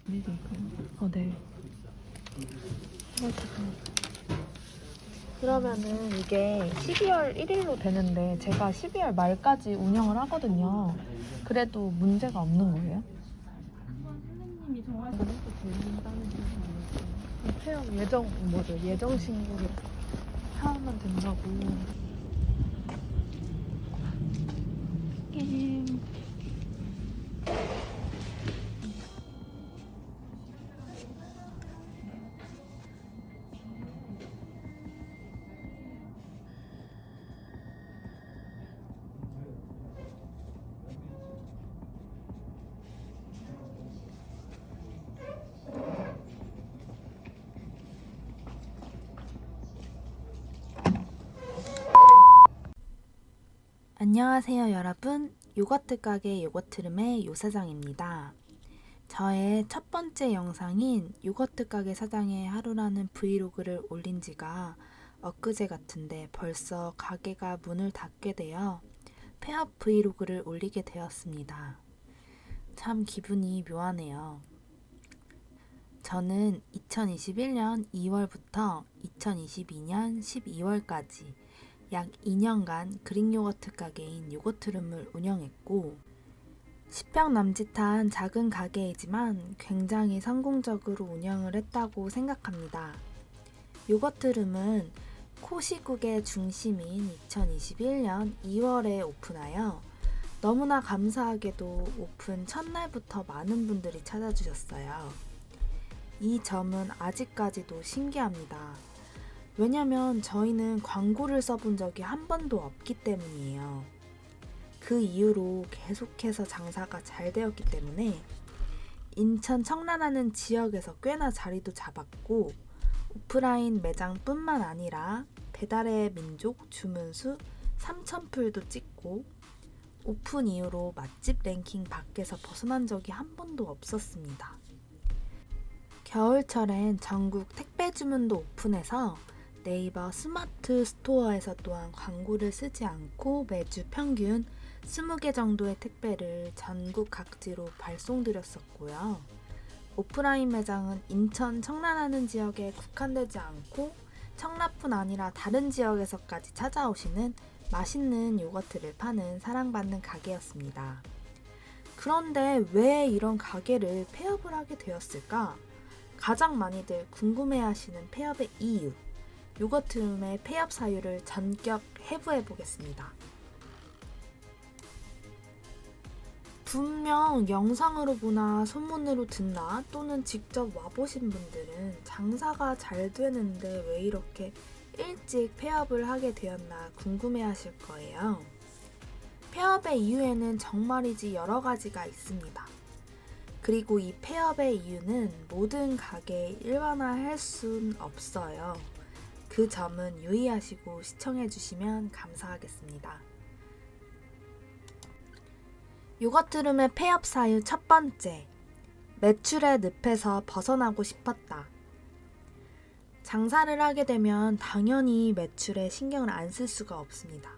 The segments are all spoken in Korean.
네. 그러면은 이게 12월 1일로 되는데 제가 12월 말까지 운영을 하거든요. 그래도 문제가 없는 거예요? 선생님이 정하신 것도 들린다는 뜻이 폐업 예정 신고를 하면 된다고. 안녕하세요 여러분, 요거트 가게 요거트룸의 요사장입니다. 저의 첫 번째 영상인 요거트 가게 사장의 하루라는 브이로그를 올린 지가 엊그제 같은데 벌써 가게가 문을 닫게 되어 폐업 브이로그를 올리게 되었습니다. 참 기분이 묘하네요. 저는 2021년 2월부터 2022년 12월까지 약 2년간 그릭 요거트 가게인 요거트룸을 운영했고 10평 남짓한 작은 가게이지만 굉장히 성공적으로 운영을 했다고 생각합니다. 요거트룸은 코시국의 중심인 2021년 2월에 오픈하여 너무나 감사하게도 오픈 첫날부터 많은 분들이 찾아주셨어요. 이 점은 아직까지도 신기합니다. 왜냐면 저희는 광고를 써본 적이 한 번도 없기 때문이에요. 그 이후로 계속해서 장사가 잘 되었기 때문에 인천 청라라는 지역에서 꽤나 자리도 잡았고 오프라인 매장뿐만 아니라 배달의 민족 주문수 3,000풀도 찍고 오픈 이후로 맛집 랭킹 밖에서 벗어난 적이 한 번도 없었습니다. 겨울철엔 전국 택배 주문도 오픈해서 네이버 스마트 스토어에서 또한 광고를 쓰지 않고 매주 평균 20개 정도의 택배를 전국 각지로 발송드렸었고요. 오프라인 매장은 인천 청라라는 지역에 국한되지 않고 청라뿐 아니라 다른 지역에서까지 찾아오시는 맛있는 요거트를 파는 사랑받는 가게였습니다. 그런데 왜 이런 가게를 폐업을 하게 되었을까? 가장 많이들 궁금해하시는 폐업의 이유, 요거트룸의 폐업 사유를 전격 해부해 보겠습니다. 분명 영상으로 보나 소문으로 듣나 또는 직접 와보신 분들은 장사가 잘 되는데 왜 이렇게 일찍 폐업을 하게 되었나 궁금해 하실 거예요. 폐업의 이유에는 정말이지 여러 가지가 있습니다. 그리고 이 폐업의 이유는 모든 가게에 일반화할 순 없어요. 그 점은 유의하시고 시청해주시면 감사하겠습니다. 요거트룸의 폐업 사유 첫 번째, 매출의 늪에서 벗어나고 싶었다. 장사를 하게 되면 당연히 매출에 신경을 안 쓸 수가 없습니다.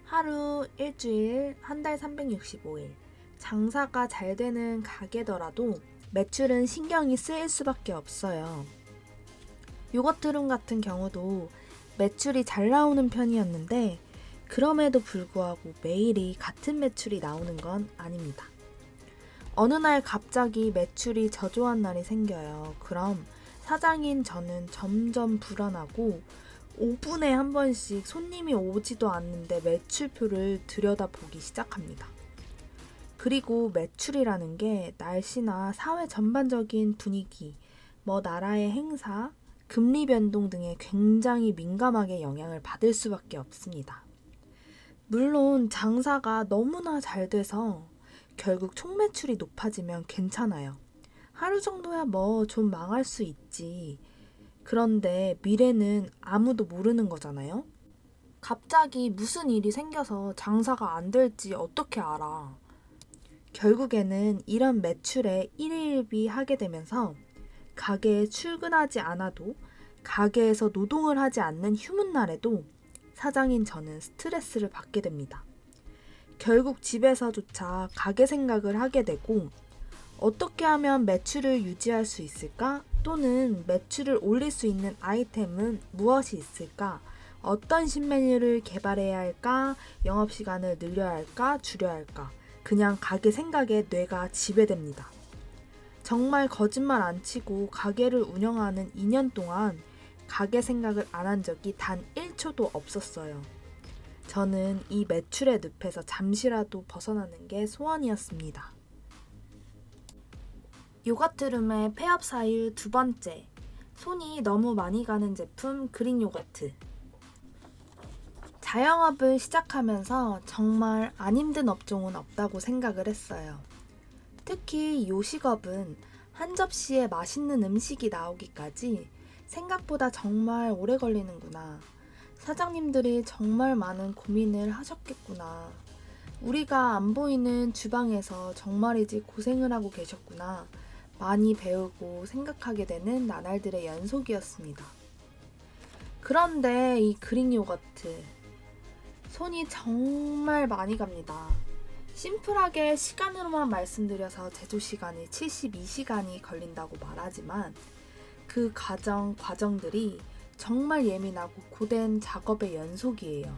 하루, 일주일, 한 달 365일 장사가 잘 되는 가게더라도 매출은 신경이 쓰일 수밖에 없어요. 요거트룸 같은 경우도 매출이 잘 나오는 편이었는데 그럼에도 불구하고 매일이 같은 매출이 나오는 건 아닙니다. 어느 날 갑자기 매출이 저조한 날이 생겨요. 그럼 사장인 저는 점점 불안하고 5분에 한 번씩 손님이 오지도 않는데 매출표를 들여다보기 시작합니다. 그리고 매출이라는 게 날씨나 사회 전반적인 분위기, 나라의 행사, 금리 변동 등에 굉장히 민감하게 영향을 받을 수밖에 없습니다. 물론 장사가 너무나 잘 돼서 결국 총 매출이 높아지면 괜찮아요. 하루 정도야 좀 망할 수 있지. 그런데 미래는 아무도 모르는 거잖아요. 갑자기 무슨 일이 생겨서 장사가 안 될지 어떻게 알아. 결국에는 이런 매출에 일일비 하게 되면서 가게에 출근하지 않아도 가게에서 노동을 하지 않는 휴문날에도 사장인 저는 스트레스를 받게 됩니다. 결국 집에서조차 가게 생각을 하게 되고 어떻게 하면 매출을 유지할 수 있을까? 또는 매출을 올릴 수 있는 아이템은 무엇이 있을까? 어떤 신메뉴를 개발해야 할까? 영업시간을 늘려야 할까? 줄여야 할까? 그냥 가게 생각에 뇌가 지배됩니다. 정말 거짓말 안 치고 가게를 운영하는 2년 동안 가게 생각을 안 한 적이 단 1초도 없었어요. 저는 이 매출의 늪에서 잠시라도 벗어나는 게 소원이었습니다. 요거트룸의 폐업 사유 두 번째, 손이 너무 많이 가는 제품 그릭 요거트. 자영업을 시작하면서 정말 안 힘든 업종은 없다고 생각을 했어요. 특히 요식업은 한 접시에 맛있는 음식이 나오기까지 생각보다 정말 오래 걸리는구나. 사장님들이 정말 많은 고민을 하셨겠구나. 우리가 안 보이는 주방에서 정말이지 고생을 하고 계셨구나. 많이 배우고 생각하게 되는 나날들의 연속이었습니다. 그런데 이 그릭 요거트, 손이 정말 많이 갑니다. 심플하게 시간으로만 말씀드려서 제조 시간이 72시간이 걸린다고 말하지만 그 과정들이 정말 예민하고 고된 작업의 연속이에요.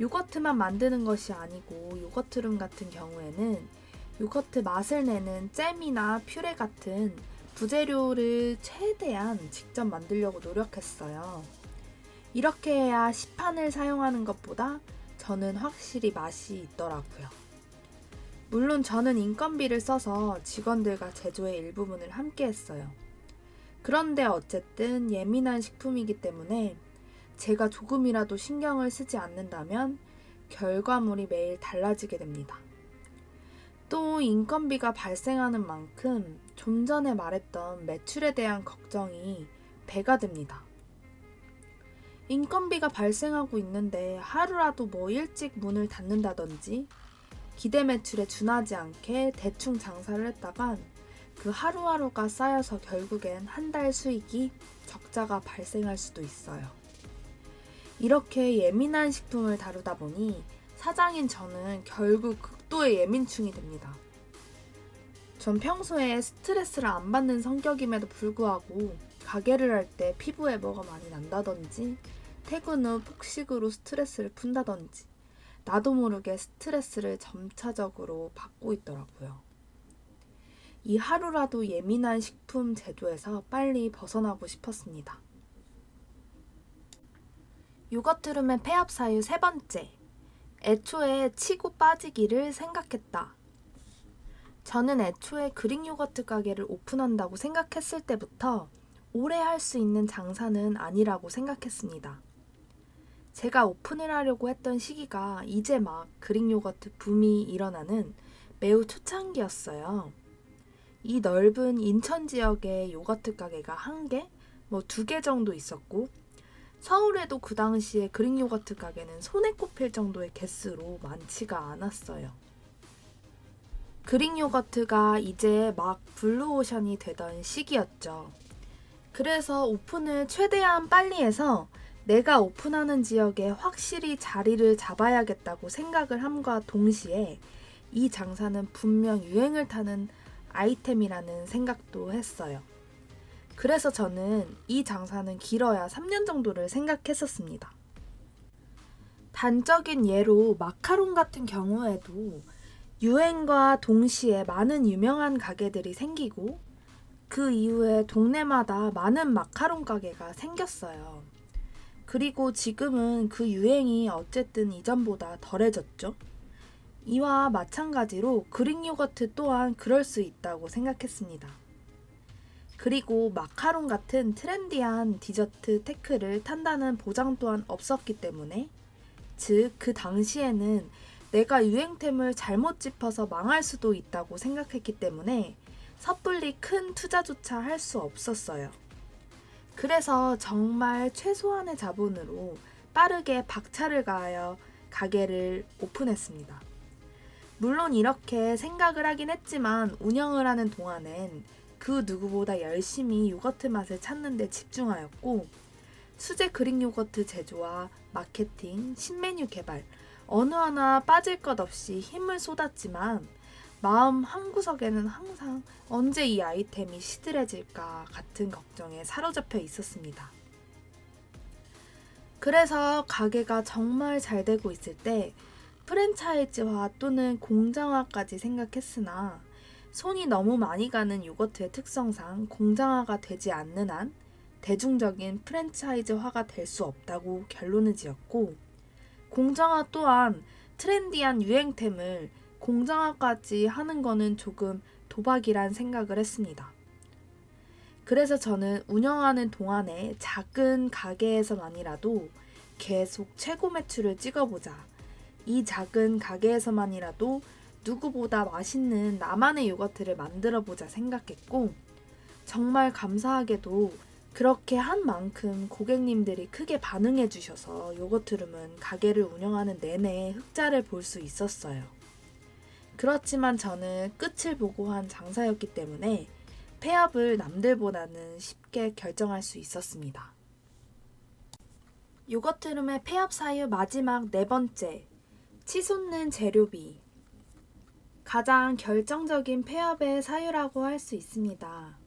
요거트만 만드는 것이 아니고 요거트룸 같은 경우에는 요거트 맛을 내는 잼이나 퓨레 같은 부재료를 최대한 직접 만들려고 노력했어요. 이렇게 해야 시판을 사용하는 것보다 저는 확실히 맛이 있더라고요. 물론 저는 인건비를 써서 직원들과 제조의 일부분을 함께 했어요. 그런데 어쨌든 예민한 식품이기 때문에 제가 조금이라도 신경을 쓰지 않는다면 결과물이 매일 달라지게 됩니다. 또 인건비가 발생하는 만큼 좀 전에 말했던 매출에 대한 걱정이 배가 됩니다. 인건비가 발생하고 있는데 하루라도 일찍 문을 닫는다든지 기대 매출에 준하지 않게 대충 장사를 했다간 그 하루하루가 쌓여서 결국엔 한 달 수익이 적자가 발생할 수도 있어요. 이렇게 예민한 식품을 다루다 보니 사장인 저는 결국 극도의 예민충이 됩니다. 전 평소에 스트레스를 안 받는 성격임에도 불구하고 가게를 할 때 피부에 뭐가 많이 난다든지 퇴근 후 폭식으로 스트레스를 푼다든지 나도 모르게 스트레스를 점차적으로 받고 있더라고요. 이 하루라도 예민한 식품 제조에서 빨리 벗어나고 싶었습니다. 요거트룸의 폐업 사유 세 번째, 애초에 치고 빠지기를 생각했다. 저는 애초에 그릭 요거트 가게를 오픈한다고 생각했을 때부터 오래 할 수 있는 장사는 아니라고 생각했습니다. 제가 오픈을 하려고 했던 시기가 이제 막 그릭 요거트 붐이 일어나는 매우 초창기였어요. 이 넓은 인천 지역에 요거트 가게가 1개, 2개 정도 있었고 서울에도 그 당시에 그릭 요거트 가게는 손에 꼽힐 정도의 개수로 많지가 않았어요. 그릭 요거트가 이제 막 블루오션이 되던 시기였죠. 그래서 오픈을 최대한 빨리 해서 내가 오픈하는 지역에 확실히 자리를 잡아야겠다고 생각을 함과 동시에 이 장사는 분명 유행을 타는 아이템이라는 생각도 했어요. 그래서 저는 이 장사는 길어야 3년 정도를 생각했었습니다. 단적인 예로 마카롱 같은 경우에도 유행과 동시에 많은 유명한 가게들이 생기고 그 이후에 동네마다 많은 마카롱 가게가 생겼어요. 그리고 지금은 그 유행이 어쨌든 이전보다 덜해졌죠. 이와 마찬가지로 그릭 요거트 또한 그럴 수 있다고 생각했습니다. 그리고 마카롱 같은 트렌디한 디저트 테크를 탄다는 보장 또한 없었기 때문에, 즉 그 당시에는 내가 유행템을 잘못 짚어서 망할 수도 있다고 생각했기 때문에 섣불리 큰 투자조차 할 수 없었어요. 그래서 정말 최소한의 자본으로 빠르게 박차를 가하여 가게를 오픈했습니다. 물론 이렇게 생각을 하긴 했지만 운영을 하는 동안엔 그 누구보다 열심히 요거트 맛을 찾는 데 집중하였고 수제 그릭 요거트 제조와 마케팅, 신메뉴 개발 어느 하나 빠질 것 없이 힘을 쏟았지만 마음 한구석에는 항상 언제 이 아이템이 시들해질까 같은 걱정에 사로잡혀 있었습니다. 그래서 가게가 정말 잘 되고 있을 때 프랜차이즈화 또는 공장화까지 생각했으나 손이 너무 많이 가는 요거트의 특성상 공장화가 되지 않는 한 대중적인 프랜차이즈화가 될 수 없다고 결론을 지었고, 공장화 또한 트렌디한 유행템을 공장화까지 하는 거는 조금 도박이란 생각을 했습니다. 그래서 저는 운영하는 동안에 작은 가게에서만이라도 계속 최고 매출을 찍어보자. 이 작은 가게에서만이라도 누구보다 맛있는 나만의 요거트를 만들어보자 생각했고, 정말 감사하게도 그렇게 한 만큼 고객님들이 크게 반응해 주셔서 요거트룸은 가게를 운영하는 내내 흑자를 볼 수 있었어요. 그렇지만 저는 끝을 보고 한 장사였기 때문에 폐업을 남들보다는 쉽게 결정할 수 있었습니다. 요거트룸의 폐업 사유 마지막 4번째, 치솟는 재료비. 가장 결정적인 폐업의 사유라고 할 수 있습니다.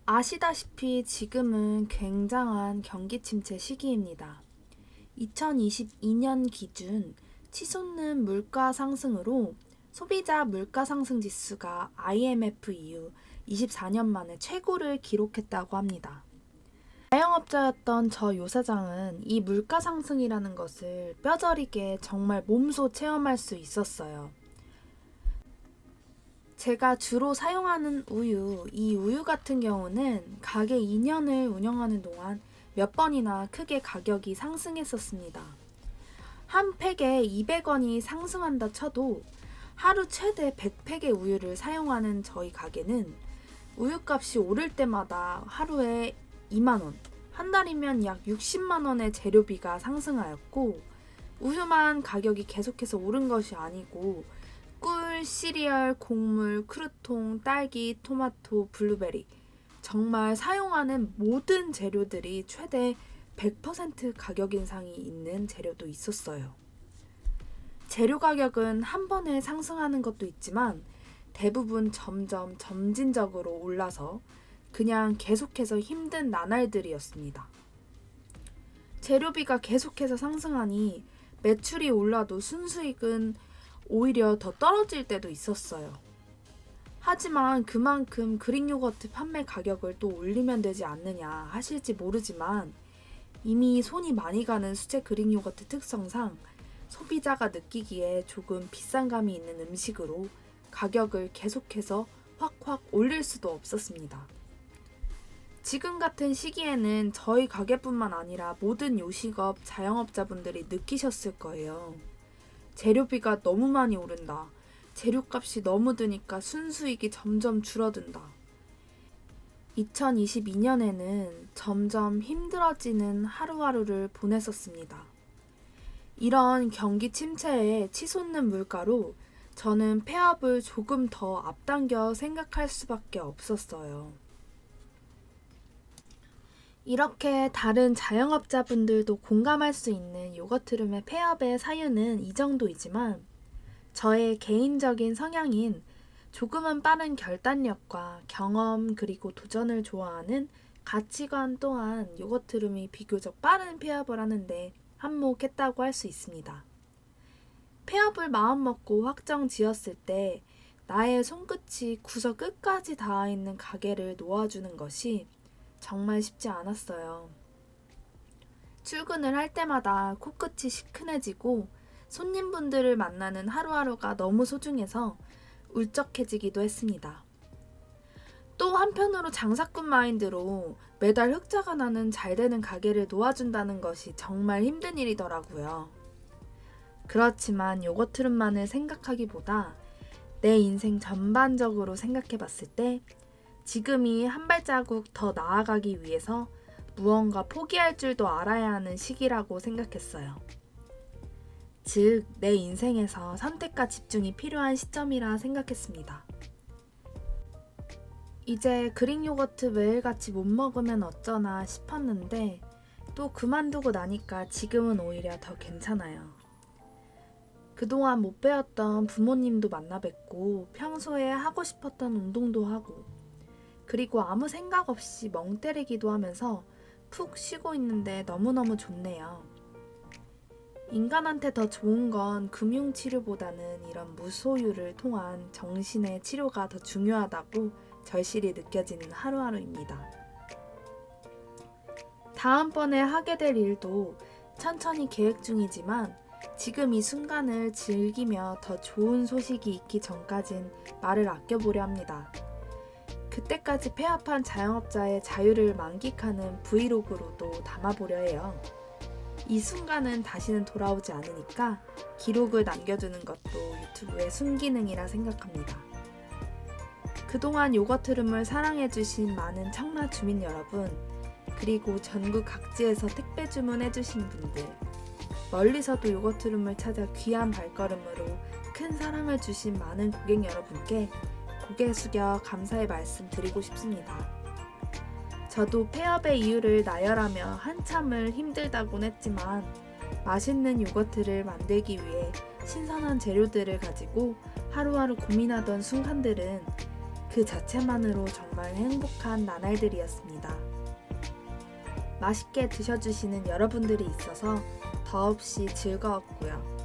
아시다시피 지금은 굉장한 경기 침체 시기입니다. 2022년 기준 치솟는 물가 상승으로 소비자 물가 상승 지수가 IMF 이후 24년 만에 최고를 기록했다고 합니다. 자영업자였던 저 요 사장은 이 물가 상승이라는 것을 뼈저리게 정말 몸소 체험할 수 있었어요. 제가 주로 사용하는 우유, 이 우유 같은 경우는 가게 2년을 운영하는 동안 몇 번이나 크게 가격이 상승했었습니다. 한 팩에 200원이 상승한다 쳐도 하루 최대 100팩의 우유를 사용하는 저희 가게는 우유값이 오를 때마다 하루에 2만원, 한 달이면 약 60만원의 재료비가 상승하였고, 우유만 가격이 계속해서 오른 것이 아니고 꿀, 시리얼, 곡물, 크루통, 딸기, 토마토, 블루베리, 정말 사용하는 모든 재료들이 최대 100% 가격 인상이 있는 재료도 있었어요. 재료 가격은 한 번에 상승하는 것도 있지만 대부분 점점 점진적으로 올라서 그냥 계속해서 힘든 나날들이었습니다. 재료비가 계속해서 상승하니 매출이 올라도 순수익은 오히려 더 떨어질 때도 있었어요. 하지만 그만큼 그릭 요거트 판매 가격을 또 올리면 되지 않느냐 하실지 모르지만, 이미 손이 많이 가는 수제 그릭 요거트 특성상 소비자가 느끼기에 조금 비싼 감이 있는 음식으로 가격을 계속해서 확확 올릴 수도 없었습니다. 지금 같은 시기에는 저희 가게뿐만 아니라 모든 요식업 자영업자분들이 느끼셨을 거예요. 재료비가 너무 많이 오른다. 재료값이 너무 드니까 순수익이 점점 줄어든다. 2022년에는 점점 힘들어지는 하루하루를 보냈었습니다. 이런 경기 침체에 치솟는 물가로 저는 폐업을 조금 더 앞당겨 생각할 수밖에 없었어요. 이렇게 다른 자영업자분들도 공감할 수 있는 요거트룸의 폐업의 사유는 이 정도이지만, 저의 개인적인 성향인 조금은 빠른 결단력과 경험 그리고 도전을 좋아하는 가치관 또한 요거트룸이 비교적 빠른 폐업을 하는데 한몫했다고 할 수 있습니다. 폐업을 마음먹고 확정 지었을 때 나의 손끝이 구석 끝까지 닿아 있는 가게를 놓아주는 것이 정말 쉽지 않았어요. 출근을 할 때마다 코끝이 시큰해지고 손님분들을 만나는 하루하루가 너무 소중해서 울적해지기도 했습니다. 또 한편으로 장사꾼 마인드로 매달 흑자가 나는 잘 되는 가게를 놓아준다는 것이 정말 힘든 일이더라고요. 그렇지만 요거트룸만을 생각하기보다 내 인생 전반적으로 생각해봤을 때 지금이 한 발자국 더 나아가기 위해서 무언가 포기할 줄도 알아야 하는 시기라고 생각했어요. 즉, 내 인생에서 선택과 집중이 필요한 시점이라 생각했습니다. 이제 그릭 요거트 매일같이 못 먹으면 어쩌나 싶었는데 또 그만두고 나니까 지금은 오히려 더 괜찮아요. 그동안 못 배웠던 부모님도 만나 뵙고 평소에 하고 싶었던 운동도 하고 그리고 아무 생각 없이 멍 때리기도 하면서 푹 쉬고 있는데 너무너무 좋네요. 인간한테 더 좋은 건 금융치료보다는 이런 무소유를 통한 정신의 치료가 더 중요하다고 절실히 느껴지는 하루하루입니다. 다음번에 하게 될 일도 천천히 계획 중이지만 지금 이 순간을 즐기며 더 좋은 소식이 있기 전까진 말을 아껴보려 합니다. 그때까지 폐업한 자영업자의 자유를 만끽하는 브이로그로도 담아보려 해요. 이 순간은 다시는 돌아오지 않으니까 기록을 남겨두는 것도 유튜브의 순기능이라 생각합니다. 그동안 요거트룸을 사랑해주신 많은 청라 주민 여러분, 그리고 전국 각지에서 택배 주문해주신 분들, 멀리서도 요거트룸을 찾아 귀한 발걸음으로 큰 사랑을 주신 많은 고객 여러분께 고개 숙여 감사의 말씀 드리고 싶습니다. 저도 폐업의 이유를 나열하며 한참을 힘들다곤 했지만 맛있는 요거트를 만들기 위해 신선한 재료들을 가지고 하루하루 고민하던 순간들은 그 자체만으로 정말 행복한 나날들이었습니다. 맛있게 드셔주시는 여러분들이 있어서 더없이 즐거웠고요.